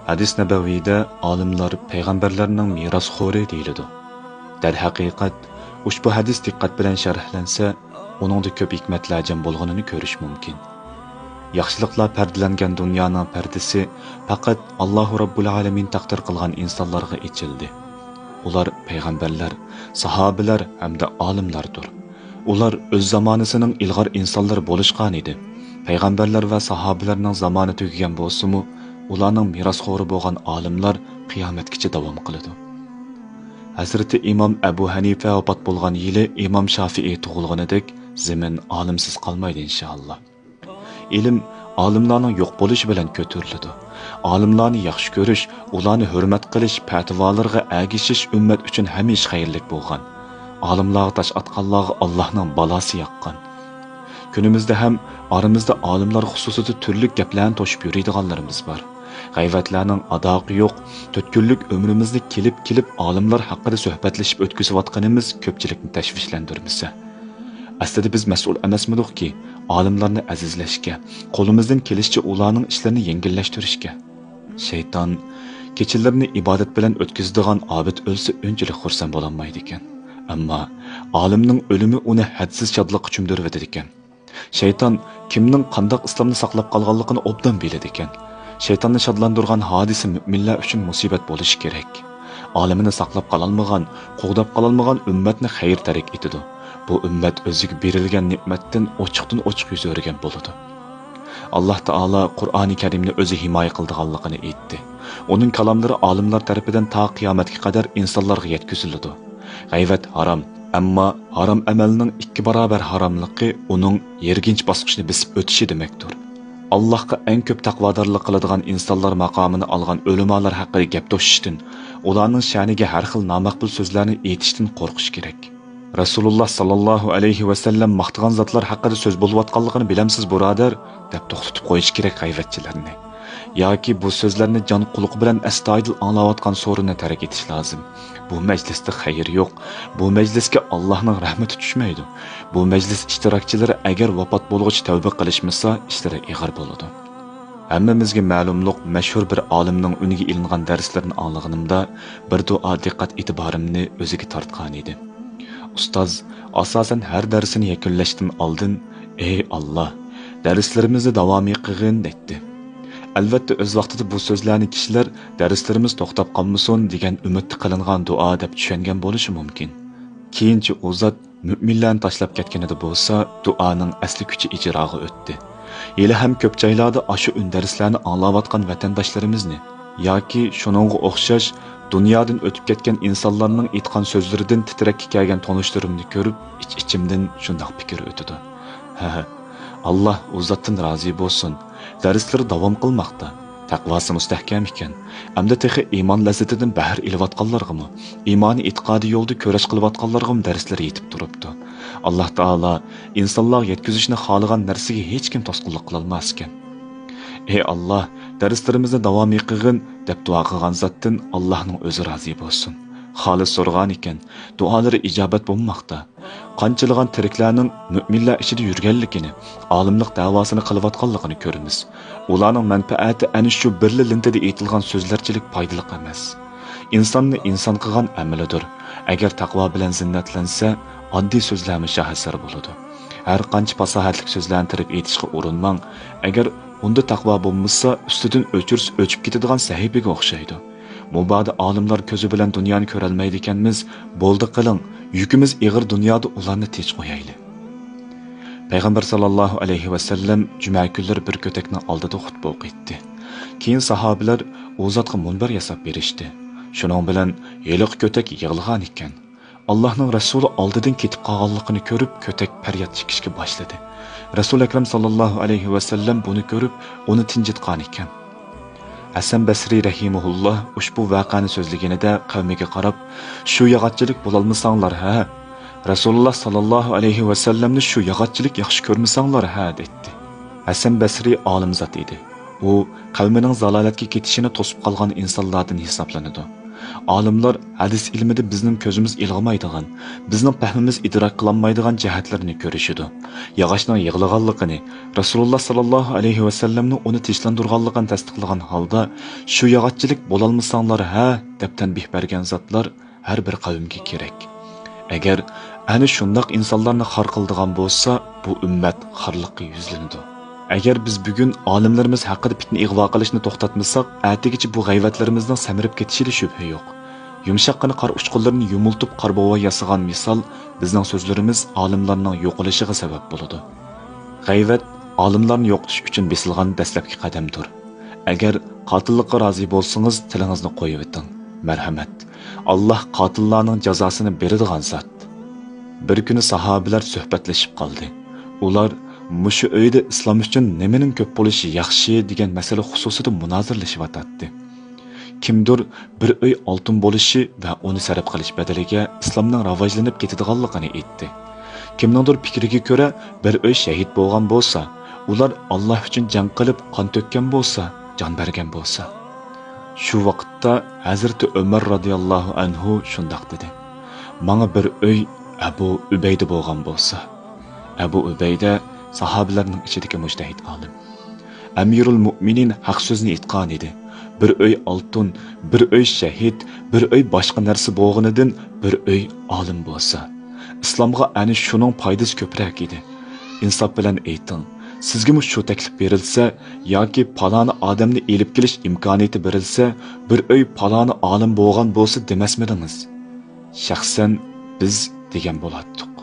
Hadis nabaviyda olimlar payg'ambarlarning merosxo'ri deyiladi. Darhaqiqat, ushbu hadis diqqat bilan sharhlansa, uningda ko'p hikmatlar jam bo'lganini ko'rish mumkin. Yaxshiliklar pardalangan dunyoning pardasi faqat Alloh Rabbul Alamin taqdir qilgan insonlarga ochildi. Ular payg'ambarlar, sahobalar hamda olimlardir. Ular o'z zamonasining ilg'or insonlar bo'lishgan edi. Payg'ambarlar va sahobalarning zamoni tugagan bo'lsa-mu, ularning merosxo'ri bo'lgan olimlar qiyomatgacha davom qiladi. Hazrati Imom Abu Hanifa vafot bo'lgan yili Imom Shafiiy tug'ilganidek, zamin olimsiz qolmaydi inshaalloh. Ilm olimlarning yo'q bo'lishi bilan ko'tariladi. Olimlarni yaxshi ko'rish, ularni hurmat qilish, fatvolarga agishish ummat uchun hamisha xayrlik bo'lgan. Olimlarga tosh atqanlarga Allohning balosi yoqqan. Kunimizda ham oramizda olimlar xususida turli gaplarni to'shib yuradiganlarimiz bor. G'ayvatlarning adoqi yo'q, 4 kunlik umrimizni kelib olimlar haqida suhbatlashib o'tkazayotganimiz ko'pchilikni tashvishlantirmasa. Aslida biz mas'ul emasmidikki, olimlarni azizlashga, qo'limizdan kelishicha ularning ishlarini yengillashtirishga. Shayton kechalarni ibodat bilan o'tkazadigan obid o'lsa unchalik xursand bo'lolmaydi ekan. Ammo olimning o'limi uni hadsiz shodlikqa cho'mdirib ekan. Shayton kimning qandoq islomni saqlab qolganligini obdan biladi ekan. Shaytonni shodlantirgan hodisa mu'minlar uchun musibat bo'lishi kerak. Olimini saqlab qololmagan, qo'g'dab qololmagan ummatni xayr tarik etadi. Bu ummat o'ziga berilgan ne'matdan ochiq yuz o'rgan bo'ladi. Alloh taolo Qur'oni Karimni o'zi himoya qilganligini aytdi. Uning kalomlari olimlar tomonidan ta qiyomatga qadar insonlarga yetkaziladi. G'ayvat harom, ammo harom amalning 2 barobar haromligi uning yerginch bosqichini besib o'tishi demakdir. Allohga eng ko'p taqvodorlik qiladigan insonlar maqomini olgan ulamolar haqida gap to'shishdan, ularning sha'niga har xil nomaqbul so'zlarni aytishdan qo'rqish kerak. Rasululloh sallallohu alayhi va sallam maqtagan zotlar haqida so'z bo'layotganligini bilamsiz, birodar, deb to'xtatib qo'yish kerak g'ayvatchilarni. Yoki bu so'zlarni jon quliq bilan astoydil anglayotgan so'rini tark etish lozim. Bu majlisda xayr yo'q. Bu majlisga Allohning rahmati tushmaydi. Bu majlis ishtirokchilari agar vafot bo'lg'ich tavba qilishmasa, ishlari ig'ir bo'ladi. Hammamizga ma'lumliq mashhur bir olimning uniga ilingan darslarni anglaganimda bir duo diqqat e'tiborimni o'ziga tortgan edi. Ustoz asosan har darsini yakunlashdan oldin ey Alloh, darslarimizni davomiy qilgin dedi. Albatta o'z vaqtida bu so'zlarni kishilar darslarimiz to'xtab qolmasin degan umidda qilingan duo deb tushungan bo'lishi mumkin. Keyinchi u zot mu'minlarni tashlab ketganida bo'lsa, duoning asli kuchi ijroga o'tdi. Yili ham ko'p joylarda ashu darslarni anglayotgan vatandoshlarimizni yoki shuningga o'xshash dunyodan o'tib ketgan insonlarning aytgan so'zlaridan titrakka kelgan tanishlarimni ko'rib, ichimdan shunday fikr o'tdi. Alloh u zotdan rozi bo'lsin. Darslar davom qilmoqda. Taqvosi mustahkam ekan. Hamda texi iymon lazzatidan bahr ilayotganlarga, iymoni e'tiqodi yo'lda ko'rash qilayotganlarga darslar yetib turibdi. Alloh taolo insonlar yetkazishni xohlagan narsaga hech kim to'sqinlik qila olmas ekan. Ey Alloh, darslarimizni davomiy qilgin deb duo qilgan zotdan Allohning o'zi rozi bo'lsin. Xolis so'rgan ekan, duolari ijobat bo'lmoqda. Qanchilgan tiriklarning mu'minlar ichida yurganligini, olimlik davosini qilayotganligini ko'ramiz. Ularning manfaati ana shu birli lintida aytilgan so'zlarchilik foydali emas. Insonni inson qilgan amalidir. Agar taqvo bilan zinnatlansa, oddiy so'zlarmi shahasar bo'ladi. Har qancha fasohatli so'zlarni tirib aytishga urinmang. Agar unda taqvo bo'lmasa, ustidan o'chib ketadigan sahibiga o'xshaydi. Mubada olimlar ko'zi bilan dunyoni ko'ra olmaydi ekanmiz, bo'ldi qiling, yukimiz ig'ir dunyoda ularni tinch qo'yayli. Payg'ambar sallallohu alayhi va sallam juma kunlari bir ko'takning oldida xutba o'qitdi. Keyin sahobalar u zotga munbar yasab berishdi. Shuning bilan yeliq ko'tak yig'ilgan ekan. Allohning rasuli oldidan ketib qolganligini ko'rib, ko'tak faryod chekishga boshladi. Rasul akram sallallohu alayhi va sallam buni ko'rib, uni tinchitgan ekan. Hasan Basri rahimahulloh ushbu voqeani so'zlaganida qavmiga qarab, shu yog'ochchilik bo'lolmasanglar ha, Rasululloh sallallohu alayhi va sallamni shu yog'ochchilik yaxshi ko'rmasanglar ha dedi. Hasan Basri olim zot edi. U qavmining zalolatga ketishini to'sib qolgan insonlardan hisoblanadi. Olimlar hadis ilmida bizning ko'zimiz ilg'amaydigan, bizning fahmimiz idrok qilolmaydigan jihatlarni ko'rishidi. Yog'ochning yig'ilganligini, Rasululloh sallallohu alayhi va sallamning uni tinchlantirganligini tasdiqlagan holda, shu yog'ochchilik bo'lolmasanglar ha deb tanbih bergan zotlar har bir qavmga kerak. Agar ana shundoq insonlarni xor qildigan bo'lsa, bu ummat xorliqqa yuzlanadi. Agar biz bugun olimlarimiz haqida fitna ig'vo qilishni to'xtatmasak, atagacha bu g'ayvatlarimizning samirib ketishida shubha yo'q. Yumshaqqina qor uchqunlarini yumultib qorbovo yasagan misol bizning so'zlarimiz olimlarning yo'qolishiga sabab bo'ladi. G'ayvat olimlarni yo'qotish uchun besilgan dastlabki qadamdir. Agar qotillikqa rozi bo'lsangiz, tilingizni qo'yib o'ting. Marhamat. Alloh qotillarning jazosini beradigan zot. Bir kuni sahobalar suhbatlashib qoldi. Ular mushu uyda islom uchun nimaning ko'p bo'lishi yaxshi degan masala xususida munozirlashyapti. Kimdir bir uy oltin bo'lishi va uni sarf qilish badaliga islomning rivojlanib ketadiganligini aytdi. Kimningdir fikriga ko'ra bir uy shahid bo'lgan bo'lsa, ular Alloh uchun jang qilib qon to'kkan bo'lsa, jon bergan bo'lsa. Shu vaqtda Hazrati Umar radhiyallohu anhu shundoq dedi: "Menga bir uy Abu Ubayda bo'lgan bo'lsa." Abu Ubayda sahabelarning ichidagi mujtahid olim. Amirul Mu'minin haq so'zni aytgan edi. Bir uy oltin, bir uy shahid, bir uy boshqa narsa bo'lganidan bir uy olim bo'lsa. Islomga ana shuning foydasi ko'proq edi. Insof bilan ayting, sizga shu taklif berilsa yoki paloni odamni elib kelish imkoniyati berilsa, bir uy paloni olim bo'lgan bo'lsa demasmidingiz? Shaxsan biz degan bo'lardik.